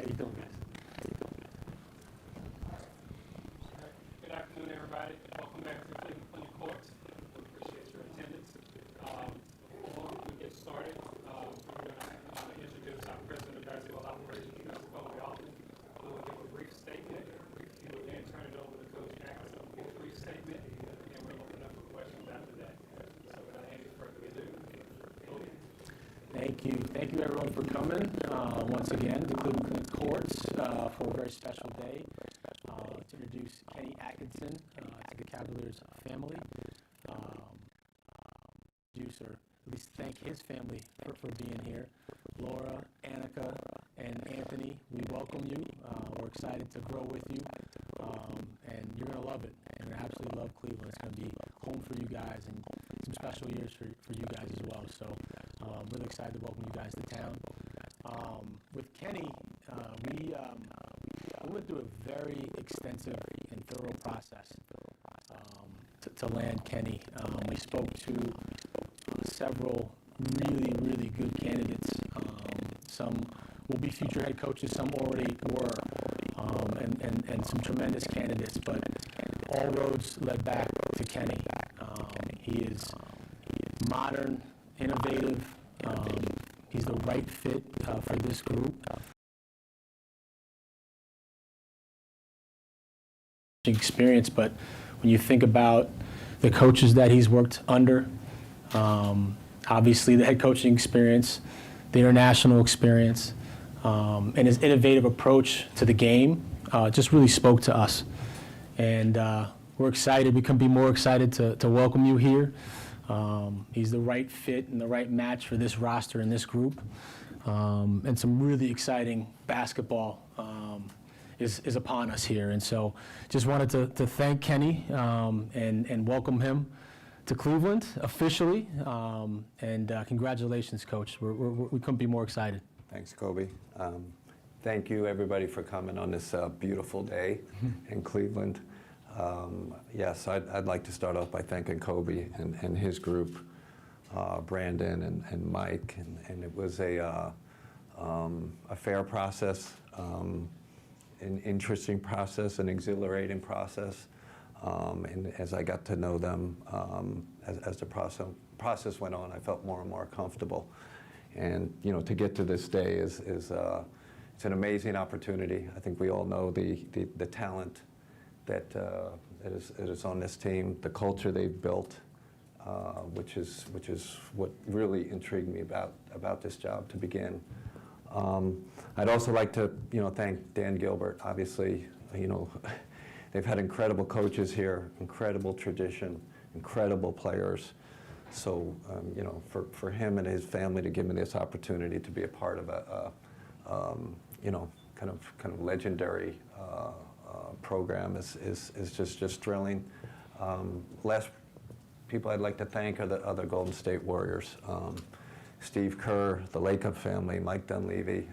you doing, guys? Good afternoon, everybody. Welcome back to Cleveland Clinic Courts. We appreciate your attendance. Before we get started, we're going to introduce our President of Basketball Operations, Mr. Koby Altman, who will give a brief statement. He will then turn it over to Coach Atkinson for a brief statement, and we'll open up for questions after that. So without any further ado, Koby. Thank you everyone for coming once again to Cleveland Clinic Courts for a very special day to introduce Kenny Atkinson to the Cavaliers family. Introduce or at least thank his family for being here. Laura, Annika, and Anthony, we welcome you. We're excited to grow with you, and you're going to love it. You're going to absolutely love Cleveland. It's going to be home for you guys and some special years for you guys as well. So really excited to welcome you guys to town. With Kenny, we went through a very extensive and thorough process to land Kenny. We spoke to several really good candidates. Some will be future head coaches, some already were, and some tremendous candidates, but all roads led back to Kenny. He is modern, innovative. He's the right fit for this group. Experience, but when you think about the coaches that he's worked under, obviously the head coaching experience, the international experience, and his innovative approach to the game just really spoke to us. And we're excited. We couldn't be more excited to welcome you here. He's the right fit and the right match for this roster and this group. And some really exciting basketball is upon us here. And so just wanted to thank Kenny and welcome him to Cleveland officially. And congratulations, Coach. We couldn't be more excited. Thanks, Koby. Thank you, everybody, for coming on this beautiful day in Cleveland. Yes, I'd like to start off by thanking Koby and his group, Brandon and Mike. And it was a fair process, an interesting process, an exhilarating process. And as I got to know them, as the process went on, I felt more and more comfortable. And to get to this day is it's an amazing opportunity. I think we all know the talent that is on this team, the culture they've built, which is what really intrigued me about this job to begin. I'd also like to thank Dan Gilbert. Obviously, they've had incredible coaches here, incredible tradition, incredible players. So for him and his family to give me this opportunity to be a part of a kind of legendary program is just thrilling. Last people I'd like to thank are the other Golden State Warriors. Steve Kerr, the Lacob family, Mike Dunleavy.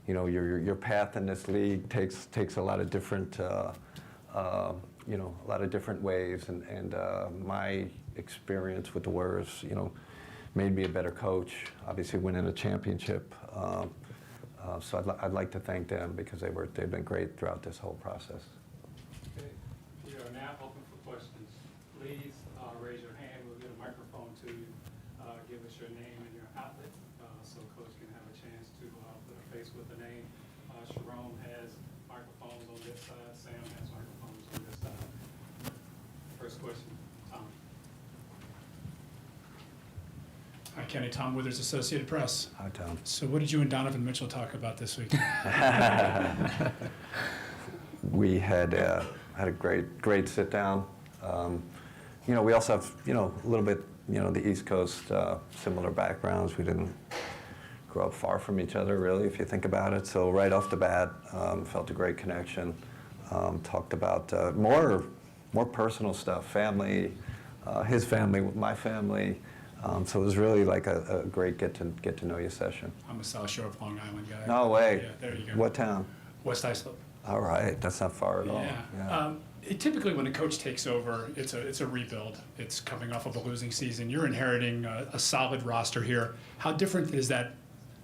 Your path in this league takes a lot of different a lot of different ways, and my experience with the Warriors made me a better coach. Obviously winning a championship. So I'd like to thank them because they've been great throughout this whole process. Okay. We are now open for questions. Please raise your hand. We'll get a microphone to you. Give us your name and your outlet so Coach can have a chance to put a face with the name. Sharon has microphones on this side. Sam has microphones on this side. First question, Tom. Hi, Kenny. Tom Withers, Associated Press. Hi, Tom. So what did you and Donovan Mitchell talk about this week? We had a great sit down. We also have a little bit the East Coast similar backgrounds. We didn't grow up far from each other really, if you think about it. So right off the bat, felt a great connection. Talked about more personal stuff, family, his family, my family. So it was really like a great get to know you session. I'm a South Shore of Long Island guy. No way. Yeah, there you go. What town? West Islip. All right, that's not far at all. Yeah. Typically, when a coach takes over, it's a rebuild. It's coming off of a losing season. You're inheriting a solid roster here. How different is that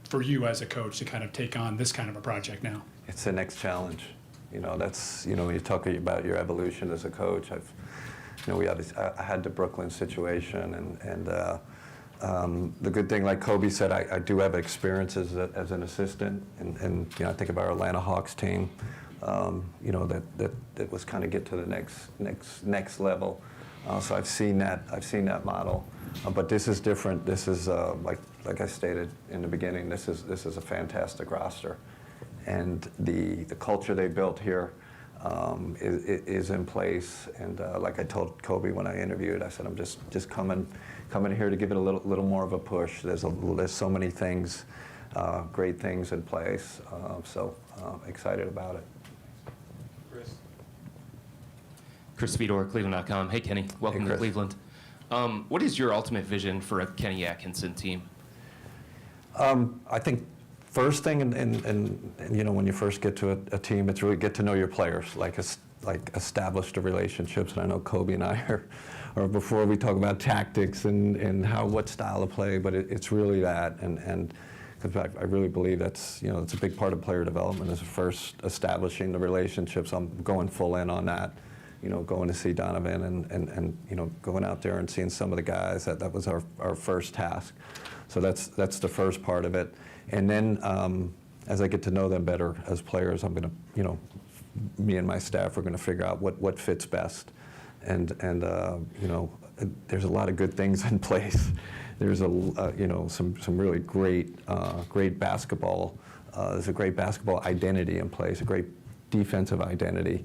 for you as a coach to kind of take on this kind of a project now? It's the next challenge. That's, when you talk about your evolution as a coach, I had the Brooklyn situation, and the good thing, like Koby said, I do have experience as an assistant, and I think of our Atlanta Hawks team, that was kind of get to the next level. So I've seen that model, but this is different. This is like I stated in the beginning. This is a fantastic roster, and the culture they built here is in place. And like I told Koby when I interviewed, I said I'm just coming here to give it a little more of a push. There's so many things, great things in place. So excited about it. Chris. Chris Fedor, Cleveland.com. Hey, Kenny. Welcome Hey, to Chris. Cleveland. What is your ultimate vision for a Kenny Atkinson team? I think first thing, and when you first get to a team, it's really get to know your players, like establish the relationships. And I know Koby and I are before we talk about tactics and what style of play, but it's really that, and because I really believe that's it's a big part of player development is first establishing the relationships. I'm going full in on that. Going to see Donovan and going out there and seeing some of the guys, that was our first task. So that's the first part of it. And then as I get to know them better as players, I'm going to, me and my staff are going to figure out what fits best. And there's a lot of good things in place. There's some really great basketball. There's a great basketball identity in place, a great defensive identity.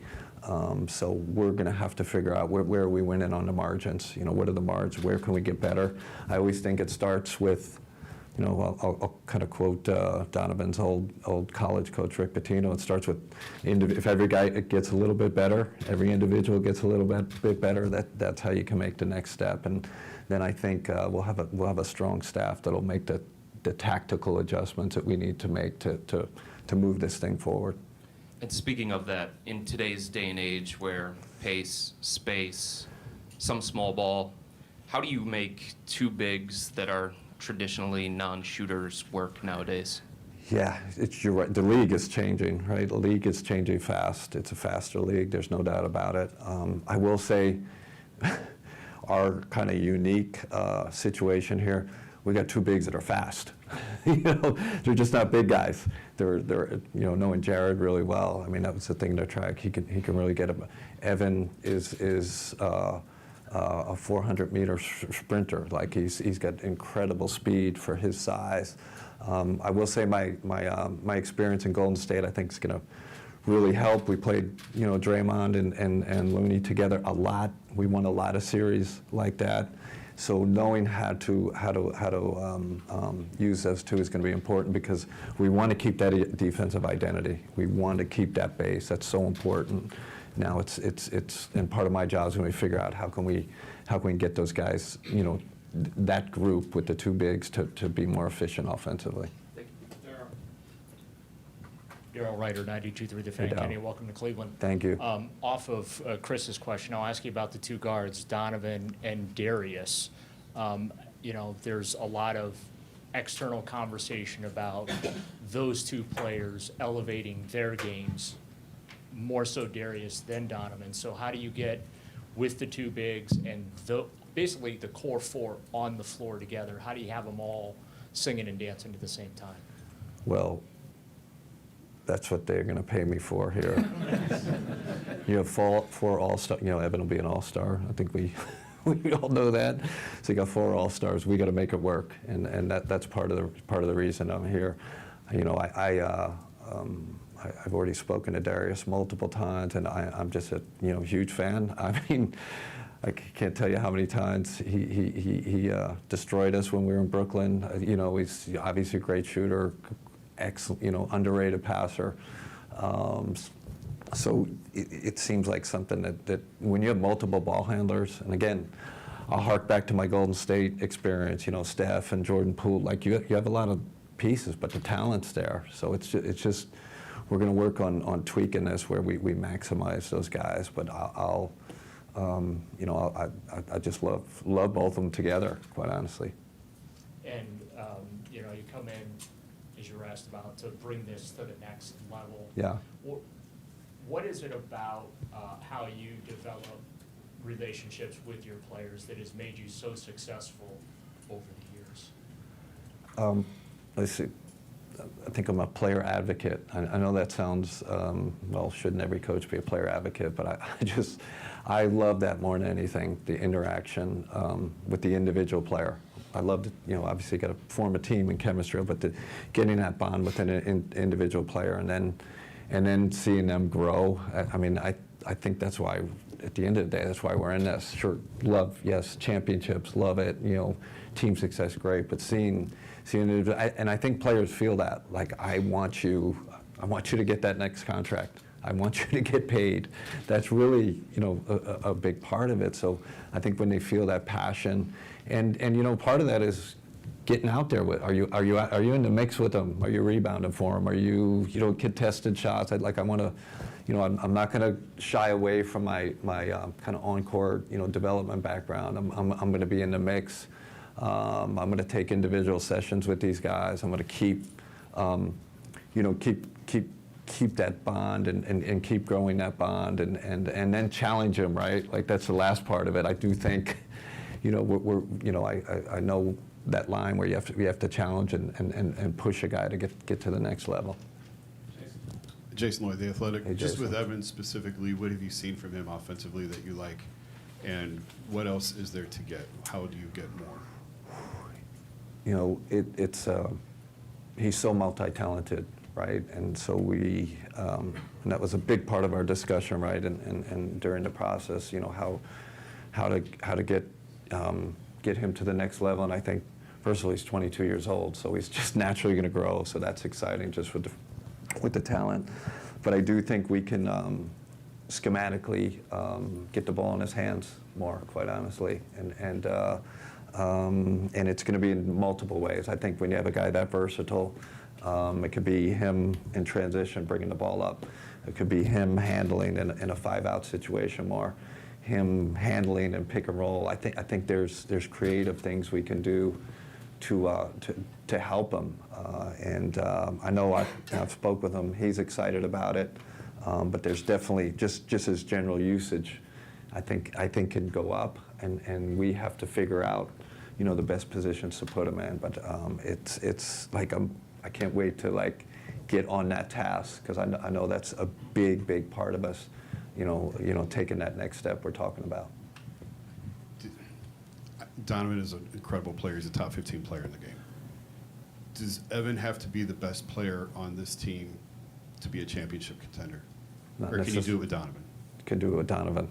So we're going to have to figure out where are we winning on the margins. What are the margins? Where can we get better? I always think it starts with, I'll kind of quote Donovan's old college coach Rick Pitino. It starts with if every guy gets a little bit better, every individual gets a little bit better. That's how you can make the next step. And then I think we'll have a strong staff that'll make the tactical adjustments that we need to make to move this thing forward. And speaking of that, in today's day and age where pace, space, some small ball, how do you make two bigs that are traditionally non-shooters work nowadays? Yeah, you're right. The league is changing, right? The league is changing fast. It's a faster league. There's no doubt about it. I will say our kind of unique situation here, we got two bigs that are fast. They're just not big guys. They're knowing Jared really well. I mean, that was the thing to track. He can really get him. Evan is a 400-meter sprinter. Like he's got incredible speed for his size. I will say my experience in Golden State, I think, is going to really help. We played Draymond and Looney together a lot. We won a lot of series like that. So knowing how to use those two is going to be important because we want to keep that defensive identity. We want to keep that base. That's so important. Now it's and part of my job is when we figure out how can we get those guys, that group with the two bigs to be more efficient offensively. Daryl Ryder, 92.3 The Fan. Hey, Daryl. Kenny, welcome to Cleveland. Thank you. Off of Chris's question, I'll ask you about the two guards, Donovan and Darius. There's a lot of external conversation about those two players elevating their games, more so Darius than Donovan. So how do you get with the two bigs and basically the core four on the floor together? How do you have them all singing and dancing at the same time? Well, that's what they're going to pay me for here. You have four all-star. Evan will be an all-star. I think we all know that. So you got four all-stars. We got to make it work, and that's part of the reason I'm here. I've already spoken to Darius multiple times, and I'm just a huge fan. I mean, I can't tell you how many times he destroyed us when we were in Brooklyn. He's obviously a great shooter. Excellent, underrated passer. So it seems like something that when you have multiple ball handlers, and again, I'll hark back to my Golden State experience. Steph and Jordan Poole. Like you have a lot of pieces, but the talent's there. So it's just we're going to work on tweaking this where we maximize those guys. But I just love both of them together, quite honestly. And you come in, as you were asked about, to bring this to the next level. Yeah. What is it about how you develop relationships with your players that has made you so successful over the years? Let's see. I think I'm a player advocate. I know that sounds, well, shouldn't every coach be a player advocate? But I love that more than anything, the interaction with the individual player. I love to, obviously you got to form a team and chemistry, but getting that bond with an individual player and then seeing them grow. I think that's why, at the end of the day, that's why we're in this. Sure, love, yes, championships, love it, team success, great, but seeing and I think players feel that, like, I want you to get that next contract. I want you to get paid. That's really, a big part of it. So I think when they feel that passion, and part of that is getting out there with. Are you in the mix with them? Are you rebounding for them? Are you contested shots? I want to. I'm not going to shy away from my kind of on-court, development background. I'm going to be in the mix. I'm going to take individual sessions with these guys. I'm going to keep that bond and keep growing that bond and then challenge them, right? Like, that's the last part of it. I do think, I know that line where you have to challenge and push a guy to get to the next level. Jason Lloyd, The Athletic. Hey, just Jason. with Evan specifically, what have you seen from him offensively that you like? And what else is there to get? How do you get more? He's so multi-talented, right? And so and that was a big part of our discussion, right? And during the process, how to get him to the next level. And I think, first of all, he's 22 years old, so he's just naturally going to grow. So that's exciting, just with the talent. But I do think we can schematically get the ball in his hands more, quite honestly, and it's going to be in multiple ways. I think when you have a guy that versatile, it could be him in transition, bringing the ball up. It could be him handling in a 5-out situation more, him handling and pick and roll. I think there's creative things we can do to help him. I know I've spoke with him. He's excited about it, but there's definitely just his general usage. I think can go up, and we have to figure out, the best positions to put him in. But it's like I can't wait to get on that task, because I know that's a big part of us, taking that next step we're talking about. Donovan is an incredible player. He's a top 15 player in the game. Does Evan have to be the best player on this team to be a championship contender? Not Or can you necess- do it with Donovan? Can do it with Donovan.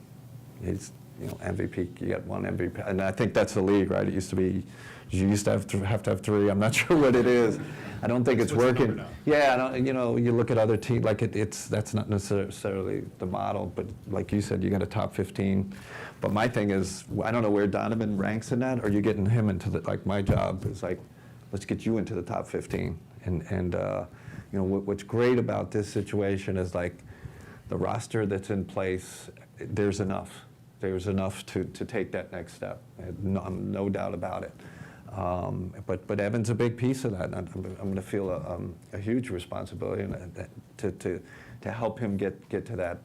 He's, MVP. You got one MVP, and I think that's the league, right? It used to be, you used to have to have 3. I'm not sure what it is. I don't think it's What's the working. number now? Yeah, you look at other teams, like that's not necessarily the model, but like you said, you got a top 15. But my thing is, I don't know where Donovan ranks in that. Or you getting him into my job is let's get you into the top 15. And what's great about this situation is the roster that's in place. There's enough. There's enough to take that next step. No doubt about it. But Evan's a big piece of that. And I'm going to feel a huge responsibility to help him get to that,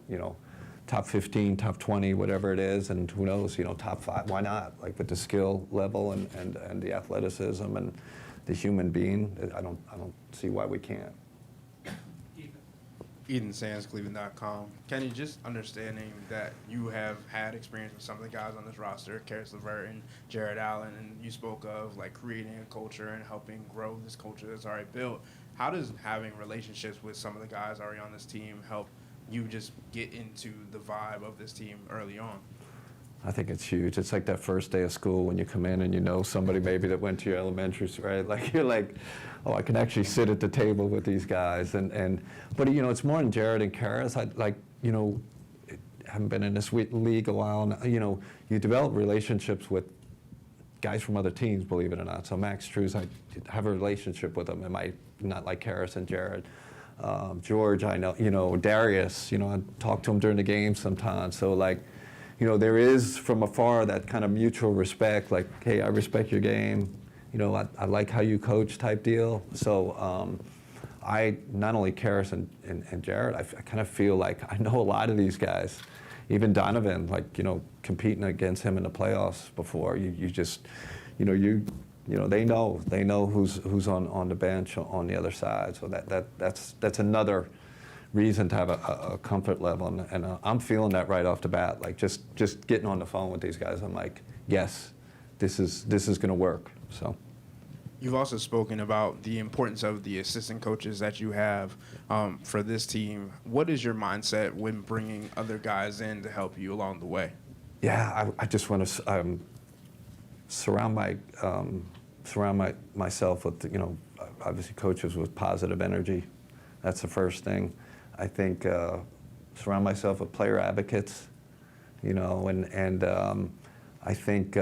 top 15, top 20, whatever it is, and who knows, top 5. Why not? With the skill level and the athleticism and the human being, I don't see why we can't. Eden Sands, Cleveland.com. Kenny, just understanding that you have had experience with some of the guys on this roster, Karis LeVert and Jared Allen, and you spoke of creating a culture and helping grow this culture that's already built. How does having relationships with some of the guys already on this team help you just get into the vibe of this team early on? I think it's huge. It's like that first day of school when you come in and somebody maybe that went to your elementary school, right? You're oh, I can actually sit at the table with these guys. But it's more than Jared and Karis. Haven't been in this league a while. Now, you develop relationships with guys from other teams, believe it or not. So Max Strus, I have a relationship with him. Am I not like Karis and Jared? George, I know. Darius, I talk to him during the game sometimes. So there is from afar that kind of mutual respect, hey, I respect your game, I like how you coach type deal. So I, not only Karis and Jared, I kind of feel like I know a lot of these guys. Even Donovan, like, competing against him in the playoffs before, you just, they know who's on the bench on the other side. So that's another reason to have a comfort level, and I'm feeling that right off the bat. Like just getting on the phone with these guys, I'm like, yes, this is going to work. So. You've also spoken about the importance of the assistant coaches that you have for this team. What is your mindset when bringing other guys in to help you along the way? Yeah, I just want to surround myself with, obviously coaches with positive energy. That's the first thing. I think surround myself with player advocates, and I think,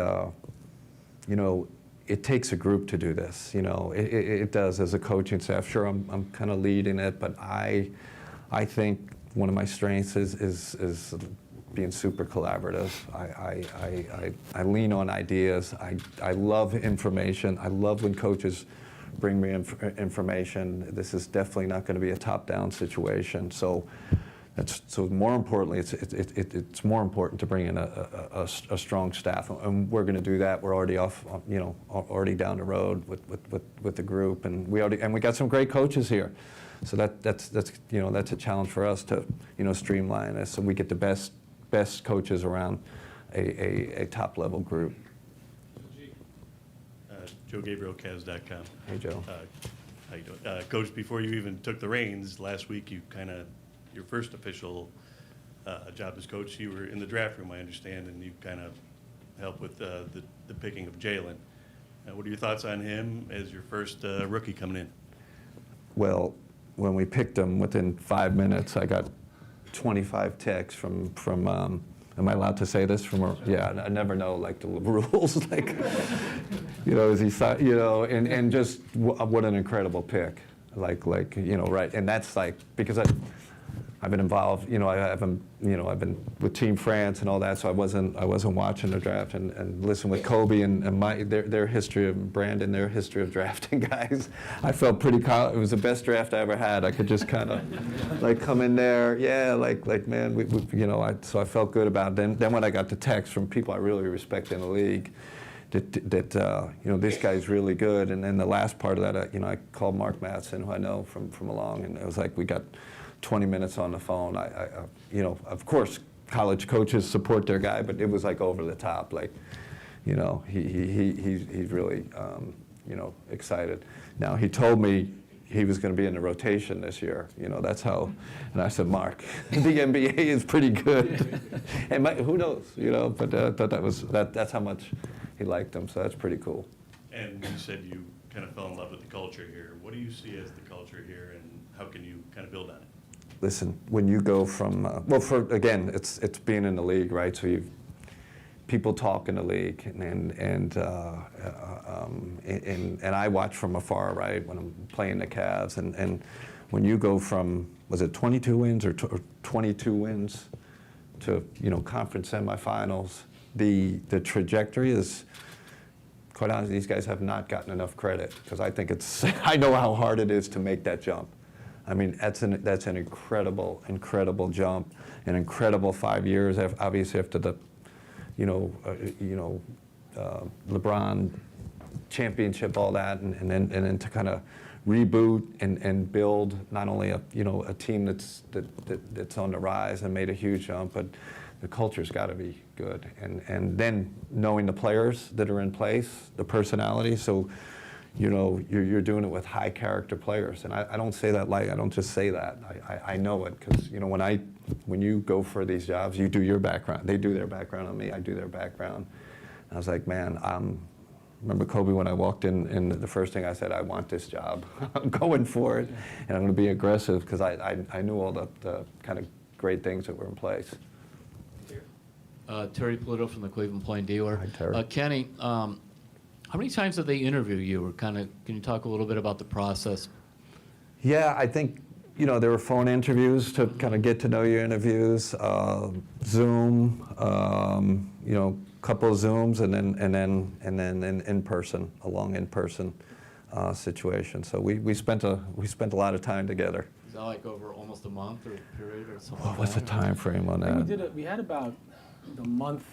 it takes a group to do this. It does as a coaching staff. Sure, I'm kind of leading it, but I think one of my strengths is being super collaborative. I lean on ideas. I love information. I love when coaches bring me information. This is definitely not going to be a top-down situation. So more importantly, it's more important to bring in a strong staff, and we're going to do that. We're already already down the road with the group, and we got some great coaches here. So that's a challenge for us to streamline this, so we get the best coaches around a top level group. Joe Gabriel, Cavs.com. Hey Joe. How you doing? Coach, before you even took the reins last week, your first official job as coach, you were in the draft room, I understand, and you kind of helped with the picking of Jalen. What are your thoughts on him as your first rookie coming in? Well, when we picked him, within 5 minutes, I got 25 texts from am I allowed to say this? Yeah, I never know, like, the rules, like, is he, and just what an incredible pick, like, right, and that's like, because I've been involved, I've been with Team France and all that, so I wasn't watching the draft and listening with Koby and their history of Brandon, their history of drafting guys. I felt pretty it was the best draft I ever had. I could just kind of like come in there, yeah, like man, so I felt good about it. Then when I got the text from people I really respect in the league, that this guy's really good, and then the last part of that, I called Mark Mattson, who I know from along, and it was like we got 20 minutes on the phone. Of course, college coaches support their guy, but it was like over the top. Like, he's really, excited. Now, he told me he was going to be in the rotation this year. That's how. And I said, Mark, the NBA is pretty good. And who knows? But I thought that's how much he liked him. So that's pretty cool. And you said you kind of fell in love with the culture here. What do you see as the culture here, and how can you kind of build on it? Listen, when you go from, it's being in the league, right? So people talk in the league, and I watch from afar, right, when I'm playing the Cavs, and when you go from, was it 22 wins or 22 wins to, conference semifinals, the trajectory is, quite honestly, these guys have not gotten enough credit, because I think I know how hard it is to make that jump. I mean, that's an incredible jump, an incredible 5 years. Obviously, after the, LeBron championship, all that, and then to kind of reboot and build not only a team that's on the rise and made a huge jump, but the culture's got to be good, and then knowing the players that are in place, the personality, so. You're doing it with high character players, and I don't say that I don't just say that. I know it, because when you go for these jobs, you do your background. They do their background on me. I do their background. And I was like, man, remember Koby, when I walked in, the first thing I said, I want this job. I'm going for it, and I'm going to be aggressive, because I knew all the kind of great things that were in place. Terry Polito from the Cleveland Plain Dealer. Hi, Terry. Kenny, how many times did they interview you, or can you talk a little bit about the process? Yeah, I think, there were phone interviews to kind of get to know you interviews, Zoom, couple of Zooms, and then in person, a long in-person situation. So we spent a lot of time together. Is that like over almost a month or a period or something? What's the time frame on I think that? we had about the month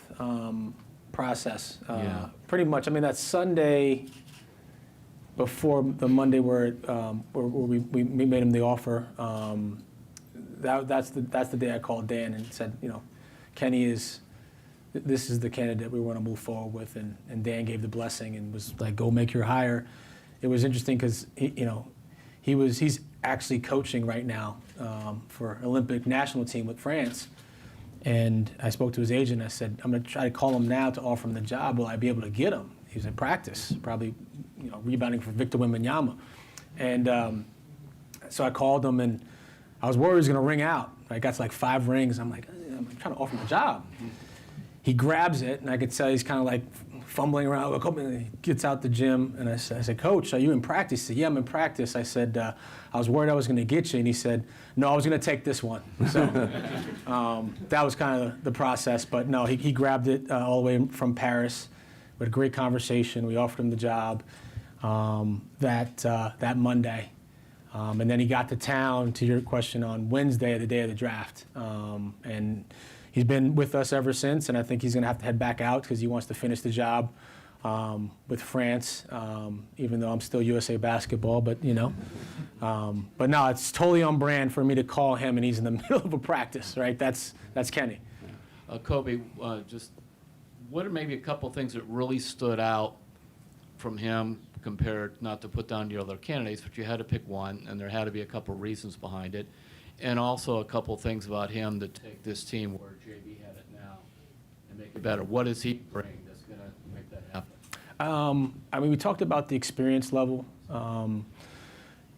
process. Yeah. Pretty much. I mean, that Sunday before the Monday where we made him the offer. That's the day I called Dan and said, Kenny this is the candidate we want to move forward with, and Dan gave the blessing and was like, go make your hire. It was interesting because he's actually coaching right now for Olympic national team with France. And I spoke to his agent. I said, I'm going to try to call him now to offer him the job. Will I be able to get him? He was in practice, probably rebounding for Victor Wembanyama. And so I called him, and I was worried he was going to ring out. I got to like 5 rings. I'm like, I'm trying to offer him a job. He grabs it, and I could tell he's kind of like fumbling around. He gets out the gym, and I said, Coach, are you in practice? He said, yeah, I'm in practice. I said, I was worried I was going to get you. And he said, no, I was going to take this one. So that was kind of the process. But no, he grabbed it all the way from Paris. We had a great conversation. We offered him the job that Monday. And then he got to town, to your question, on Wednesday, the day of the draft. And he's been with us ever since, and I think he's going to have to head back out because he wants to finish the job with France, even though I'm still USA Basketball, but But no, it's totally on brand for me to call him, and he's in the middle of a practice, right? That's Kenny. Koby, just what are maybe a couple things that really stood out from him compared, not to put down the other candidates, but you had to pick one, and there had to be a couple reasons behind it, and also a couple things about him that take this team where JB had it now and make it better. What does he bring that's going to make that happen? I mean, we talked about the experience level,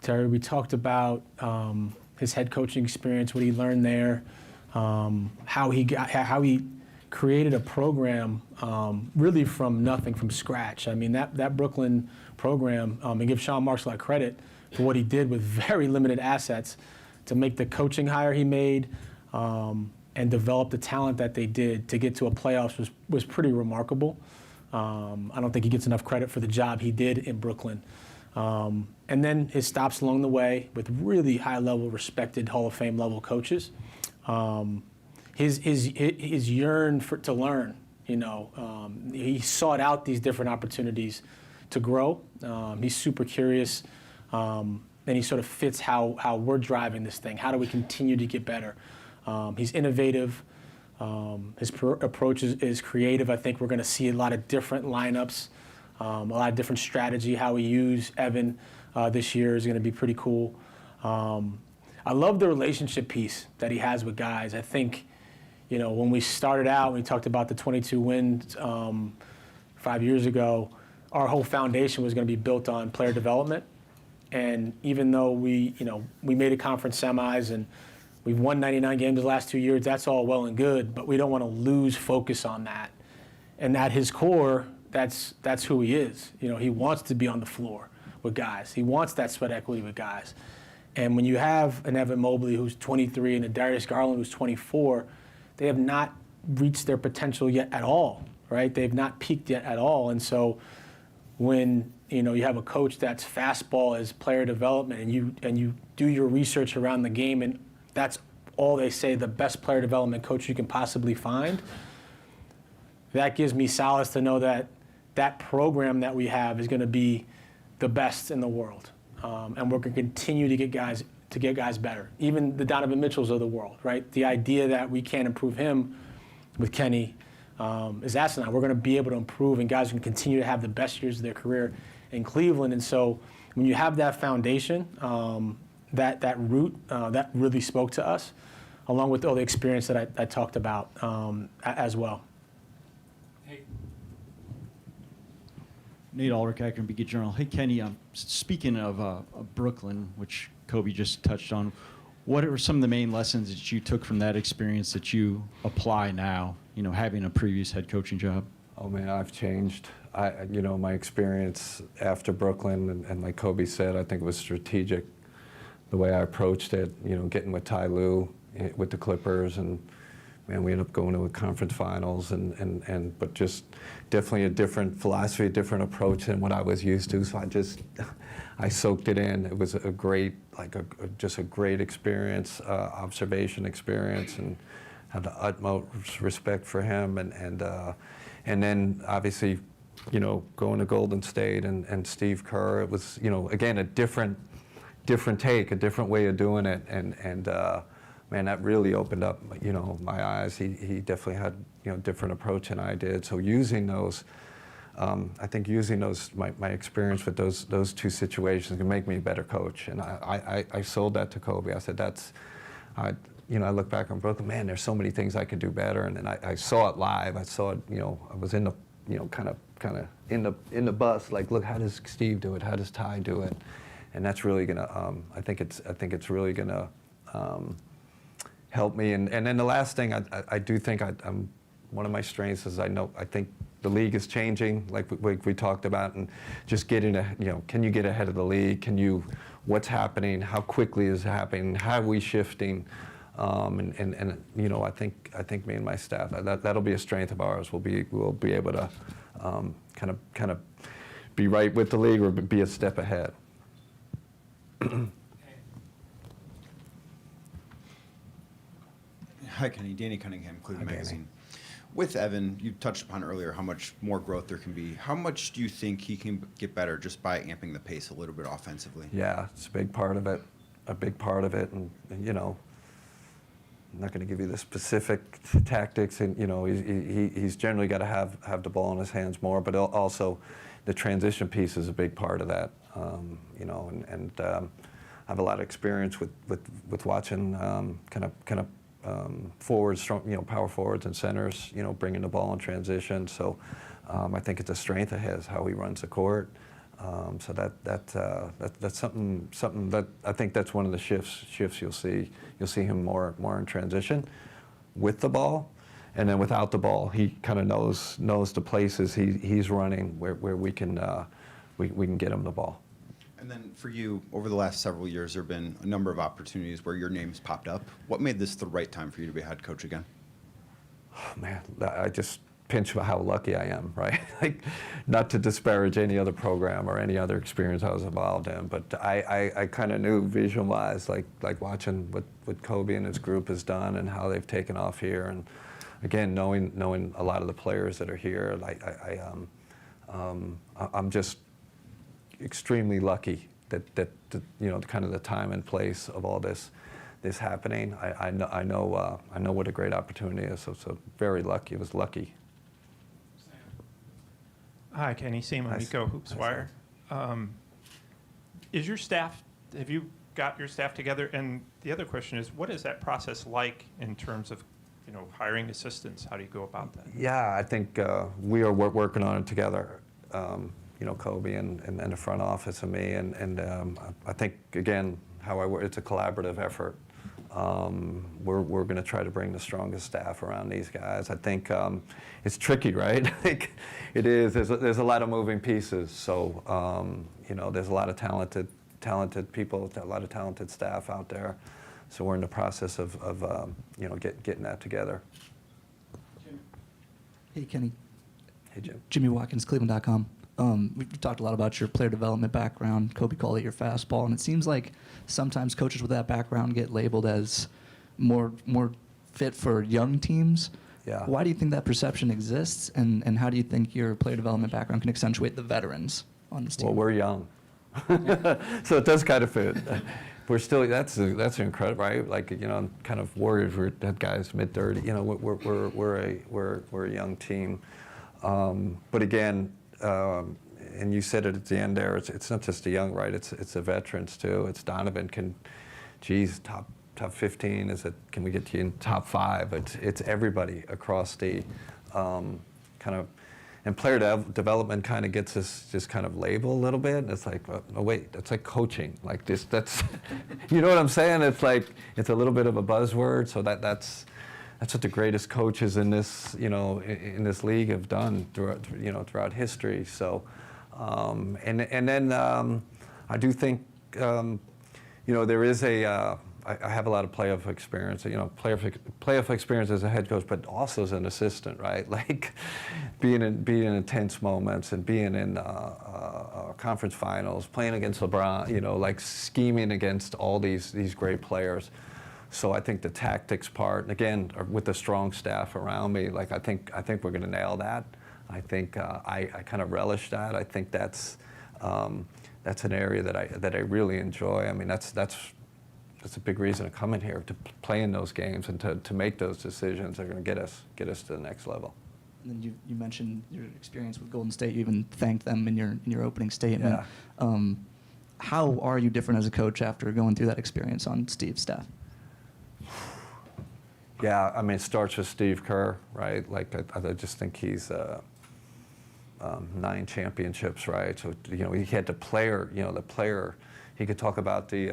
Terry. We talked about his head coaching experience, what he learned there, how he created a program really from nothing, from scratch. I mean, that Brooklyn program, and give Sean Marks a lot of credit for what he did with very limited assets to make the coaching hire he made and develop the talent that they did to get to a playoffs was pretty remarkable. I don't think he gets enough credit for the job he did in Brooklyn. And then his stops along the way with really high-level, respected Hall of Fame level coaches. His yearn to learn, he sought out these different opportunities to grow. He's super curious, and he sort of fits how we're driving this thing. How do we continue to get better? He's innovative. His approach is creative. I think we're going to see a lot of different lineups, a lot of different strategy. How we use Evan this year is going to be pretty cool. I love the relationship piece that he has with guys. I think, when we started out, we talked about the 22 wins 5 years ago. Our whole foundation was going to be built on player development. And even though we made a conference semis and we've won 99 games the last 2 years, that's all well and good, but we don't want to lose focus on that. And at his core, that's who he is. He wants to be on the floor with guys. He wants that sweat equity with guys. And when you have an Evan Mobley who's 23 and a Darius Garland who's 24, they have not reached their potential yet at all, right? They've not peaked yet at all. And so when you have a coach that's fastball as player development, and you do your research around the game, and that's all they say, the best player development coach you can possibly find, that gives me solace to know that that program that we have is going to be the best in the world, and we're going to continue to get guys better. Even the Donovan Mitchells of the world, right? The idea that we can't improve him with Kenny is asinine. We're going to be able to improve, and guys are going to continue to have the best years of their career in Cleveland. And so when you have that foundation, that root, that really spoke to us, along with all the experience that I talked about as well. Nate Aldrich, Akron Beacon Journal. Hey, Kenny, speaking of Brooklyn, which Koby just touched on, what are some of the main lessons that you took from that experience that you apply now, having a previous head coaching job? Oh, man, I've changed. My experience after Brooklyn, and like Koby said, I think it was strategic, the way I approached it, getting with Ty Lue with the Clippers and man, we ended up going to a conference finals, but just definitely a different philosophy, a different approach than what I was used to. So I soaked it in. It was a great, just a great experience, observation experience, and have the utmost respect for him. And then obviously, going to Golden State and Steve Kerr, it was, again, a different take, a different way of doing it, and man, that really opened up, my eyes. He definitely had, different approach than I did. So using those, I think using those, my experience with those two situations can make me a better coach. And I sold that to Koby. I said, I look back on Brooklyn, man, there's so many things I could do better. And then I saw it live. I saw it, I was in the, kind of in the bus, like, look, how does Steve do it? How does Ty do it? And that's really gonna, I think it's really gonna help me. And then the last thing, I do think I'm one of my strengths is I think the league is changing, like we talked about, and just getting can you get ahead of the league? What's happening? How quickly is it happening? How are we shifting? I think me and my staff, that'll be a strength of ours. We'll be able to kind of be right with the league or be a step ahead. Hi, Kenny. Danny Cunningham, Cleveland Hi, Danny. Magazine. With Evan, you touched upon earlier how much more growth there can be. How much do you think he can get better just by amping the pace a little bit offensively? Yeah, it's a big part of it. And I'm not going to give you the specific tactics, and he's generally got to have the ball in his hands more, but also the transition piece is a big part of that. I have a lot of experience with watching forwards, strong, power forwards and centers, bringing the ball in transition. So I think it's a strength of his, how he runs the court. So that's something that I think that's one of the shifts you'll see. You'll see him more in transition with the ball, and then without the ball, he kind of knows the places he's running where we can get him the ball. And then for you, over the last several years, there have been a number of opportunities where your name's popped up. What made this the right time for you to be a head coach again? Oh, man, I just pinch how lucky I am, right? Like, not to disparage any other program or any other experience I was involved in, but I kind of knew vision-wise, like watching what Koby and his group has done and how they've taken off here, and again, knowing a lot of the players that are here, I'm just extremely lucky that kind of the time and place of all this happening. I know what a great opportunity is. So very lucky. It was lucky. Hi, Kenny. Sam Amico, Hoops Wire. Is your staff? Have you got your staff together? And the other question is, what is that process like in terms of hiring assistants? How do you go about that? Yeah, I think we are working on it together. Koby and the front office and me, and I think, again, how I work, it's a collaborative effort. We're going to try to bring the strongest staff around these guys. I think it's tricky, right? I think it is. There's a lot of moving pieces. So there's a lot of talented people, a lot of talented staff out there. So we're in the process of getting that together. Hey, Kenny. Hey, Jim. Jimmy Watkins, Cleveland.com. We've talked a lot about your player development background. Koby called it your fastball, and it seems like sometimes coaches with that background get labeled as more fit for young teams. Yeah. Why do you think that perception exists, and how do you think your player development background can accentuate the veterans on this team? Well, we're young, so it does kind of fit. We're still, that's incredible, right? Like, kind of Warriors, we're that guys mid-30. We're a young team, but again. And you said it at the end there. It's not just the young, right? It's the veterans too. It's Donovan top 15. Is it? Can we get to you in top 5? It's everybody across the kind of, and player development kind of gets this just kind of label a little bit. And it's like, oh wait, that's like coaching. Like this, that's, you know what I'm saying? It's like it's a little bit of a buzzword. So that's what the greatest coaches in this, in this league have done throughout history. So, and then I do think, there is a I have a lot of playoff experience, playoff experience as a head coach, but also as an assistant, right? Like being in intense moments and being in conference finals, playing against LeBron, like scheming against all these great players. So I think the tactics part, and again, with the strong staff around me, like I think we're going to nail that. I think I kind of relish that. I think that's an area that I really enjoy. I mean, that's a big reason to come in here, to play in those games and to make those decisions that are going to get us to the next level. And then you mentioned your experience with Golden State. You even thanked them in your opening statement. Yeah. How are you different as a coach after going through that experience on Steve's staff? Yeah, I mean, it starts with Steve Kerr, right? Like, I just think he's 9 championships, right? So, he had the player, he could talk about the,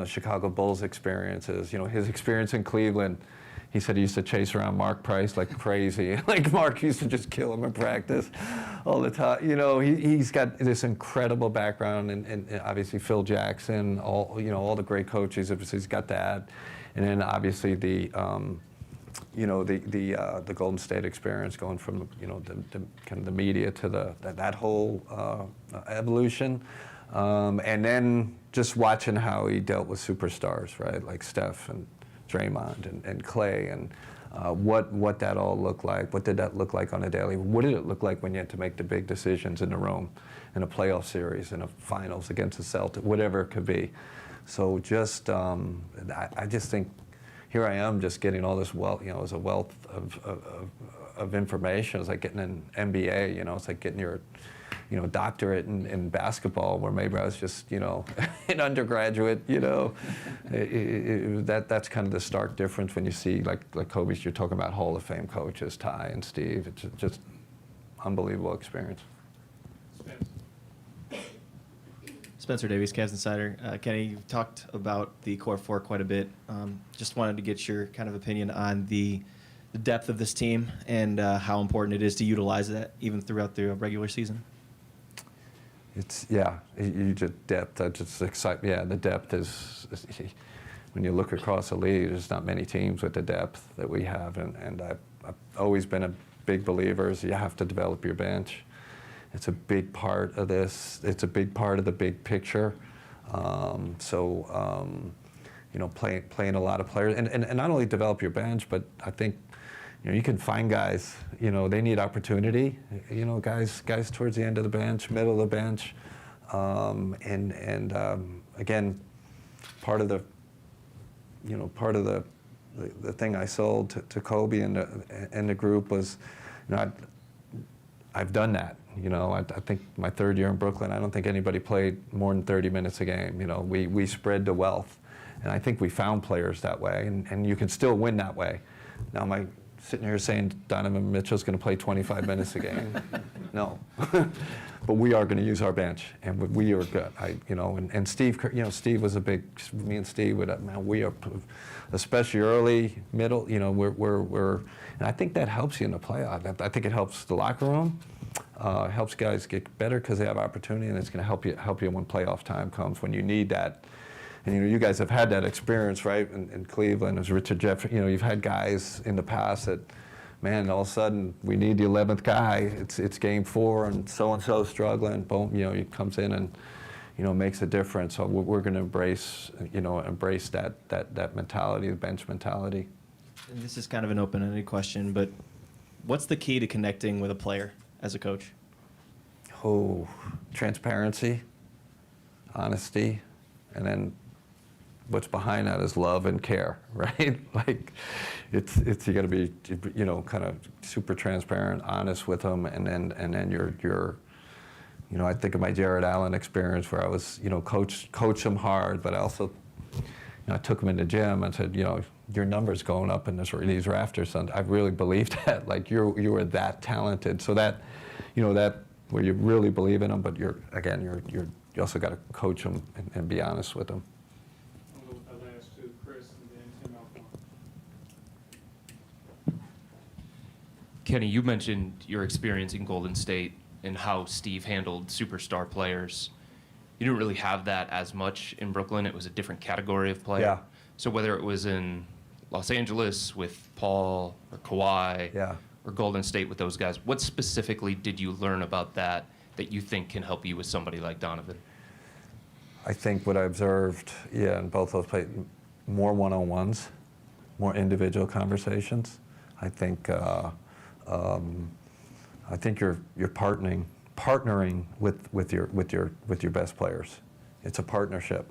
Chicago Bulls experiences, his experience in Cleveland. He said he used to chase around Mark Price like crazy. Like, Mark used to just kill him in practice all the time. He's got this incredible background, and obviously Phil Jackson, all the great coaches, he's got that. And then obviously the Golden State experience, going from the kind of the media to that whole evolution, and then just watching how he dealt with superstars, right, like Steph and Draymond and Clay, and what that all looked like. What did that look like on a daily? What did it look like when you had to make the big decisions in the room, in a playoff series, in a finals against the Celtics, whatever it could be. So just, I just think, here I am just getting all this wealth, it was a wealth of information. It's like getting an MBA, it's like getting your, doctorate in basketball, where maybe I was just, an undergraduate, that's kind of the stark difference when you see, like Kobe, you're talking about Hall of Fame coaches, Ty and Steve. It's just unbelievable experience. Spencer Davies, Cavs Insider. Kenny, you've talked about the core four quite a bit. Just wanted to get your kind of opinion on the depth of this team and how important it is to utilize that even throughout the regular season. You just depth. I just excite. Yeah, the depth is when you look across the league, there's not many teams with the depth that we have, and I've always been a big believer is you have to develop your bench. It's a big part of this. It's a big part of the big picture. Playing a lot of players, and not only develop your bench, but I think you can find guys. They need opportunity. Guys towards the end of the bench, middle of the bench, again, part of the thing I sold to Koby and the group was, I've done that. I think my third year in Brooklyn, I don't think anybody played more than 30 minutes a game. We spread the wealth, and I think we found players that way, and you can still win that way. Now, am I sitting here saying Donovan Mitchell's going to play 25 minutes a game? No, but we are going to use our bench, and we are good. And Steve, Steve was a big. Me and Steve would, man, we are, especially early, middle. We're, and I think that helps you in the playoff. I think it helps the locker room. Helps guys get better because they have opportunity, and it's going to help you when playoff time comes, when you need that. And you guys have had that experience, right? In Cleveland, as Richard Jefferson, you've had guys in the past that, man, all of a sudden we need the 11th guy. It's game 4, and so struggling. Boom, he comes in and makes a difference. So we're going to embrace that mentality, the bench mentality. And this is kind of an open-ended question, but what's the key to connecting with a player as a coach? Oh, transparency, honesty, and then what's behind that is love and care, right? Like, it's you got to be, kind of super transparent, honest with them, and then you're, I think of my Jared Allen experience where I was, coach him hard, but I also, I took him in the gym and said, your number's going up in these rafters, and I really believed that. Like, you were that talented, so that, that where you really believe in them, but you also got to coach them and be honest with them. I'll ask to Chris and then Tim Alcorn. Kenny, you mentioned your experience in Golden State and how Steve handled superstar players. you didn't really have that as much in Brooklyn. It was a different category of player. Yeah. So whether it was in Los Angeles with Paul or Kawhi Yeah. or Golden State with those guys, what specifically did you learn about that you think can help you with somebody like Donovan? I think what I observed, in both those places, more one-on-ones, more individual conversations. I think you're partnering with your best players. It's a partnership,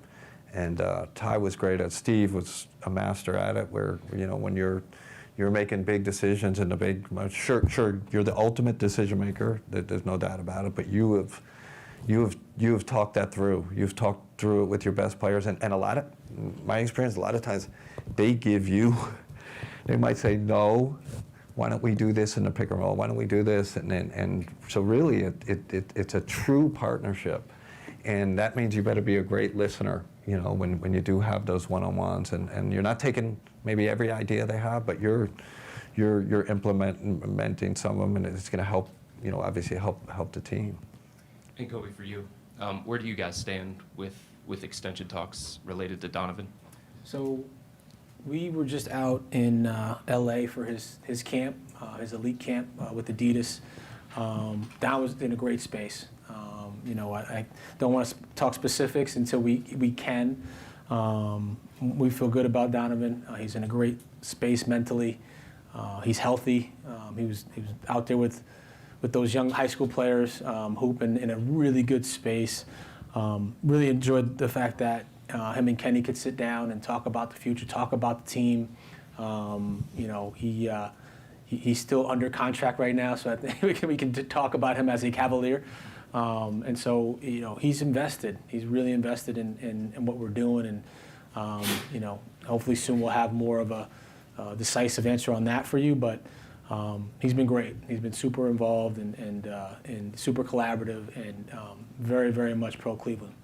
and Ty was great at. Steve was a master at it. Where when you're making big decisions and sure you're the ultimate decision maker. There's no doubt about it. But you have talked that through. You've talked through it with your best players, and a lot of my experience. A lot of times, they might say no. Why don't we do this in the pick and roll? Why don't we do this? And so really, it's a true partnership, and that means you better be a great listener. When you do have those one-on-ones, and you're not taking maybe every idea they have, but you're implementing some of them, and it's going to help. Obviously help the team. And Koby, for you, where do you guys stand with extension talks related to Donovan? So we were just out in LA for his camp, his elite camp with Adidas. Don was in a great space. I don't want to talk specifics until we can. We feel good about Donovan. He's in a great space mentally. He's healthy. He was out there with those young high school players, hooping in a really good space. Really enjoyed the fact that him and Kenny could sit down and talk about the future, talk about the team. He's still under contract right now, so I think we can talk about him as a Cavalier. And so, he's invested. He's really invested in what we're doing, and hopefully soon we'll have more of a decisive answer on that for you. But he's been great. He's been super involved and super collaborative, and very, very much pro Cleveland.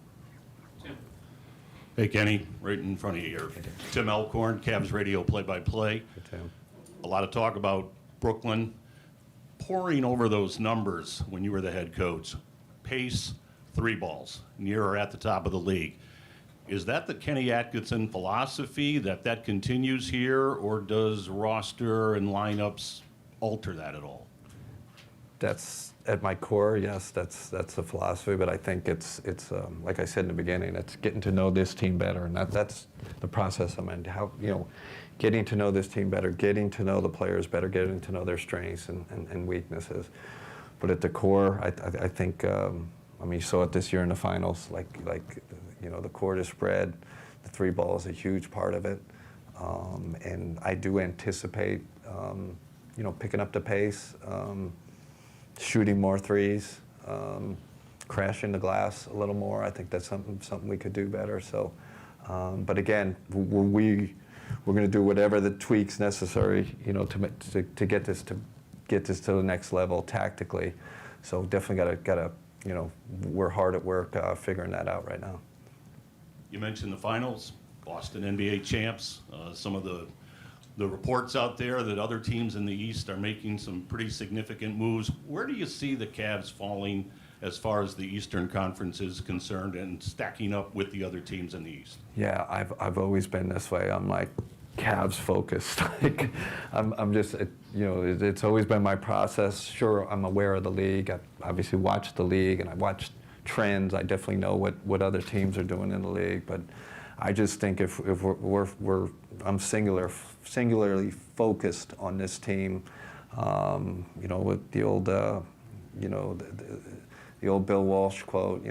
Hey, Kenny, right in front of you here. Tim Elkhorn, Cavs Radio play-by-play. A lot of talk about Brooklyn. Poring over those numbers when you were the head coach. Pace, 3 balls, near or at the top of the league. Is that the Kenny Atkinson philosophy that continues here, or does roster and lineups alter that at all? That's at my core, yes. That's the philosophy. But I think it's like I said in the beginning, it's getting to know this team better, and that's the process I'm in. Getting to know this team better, getting to know the players better, getting to know their strengths and weaknesses. But at the core, I think you saw it this year in the finals. The court is spread. The 3 ball is a huge part of it, and I do anticipate picking up the pace. Shooting more threes, crashing the glass a little more. I think that's something we could do better. So, but again, we're going to do whatever the tweaks necessary, to get this to the next level tactically. So definitely gotta we're hard at work figuring that out right now. You mentioned the finals, Boston NBA champs. Some of the reports out there that other teams in the East are making some pretty significant moves. Where do you see the Cavs falling as far as the Eastern Conference is concerned and stacking up with the other teams in the East? Yeah, I've always been this way. I'm like Cavs focused. I'm just, it's always been my process. Sure, I'm aware of the league. I obviously watched the league, and I watched trends. I definitely know what other teams are doing in the league, but I just think if I'm singularly focused on this team, with the old, the old Bill Walsh quote,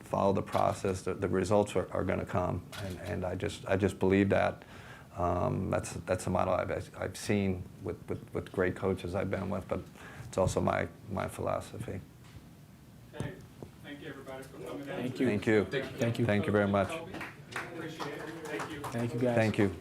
follow the process. The results are going to come, and I just believe that. That's a model I've seen with great coaches I've been with, but it's also my philosophy. Okay. Thank you, everybody, for coming down. Thank you. Thank you. Thank you. Thank you very much. Appreciate it. Thank you. Thank you, guys. Thank you.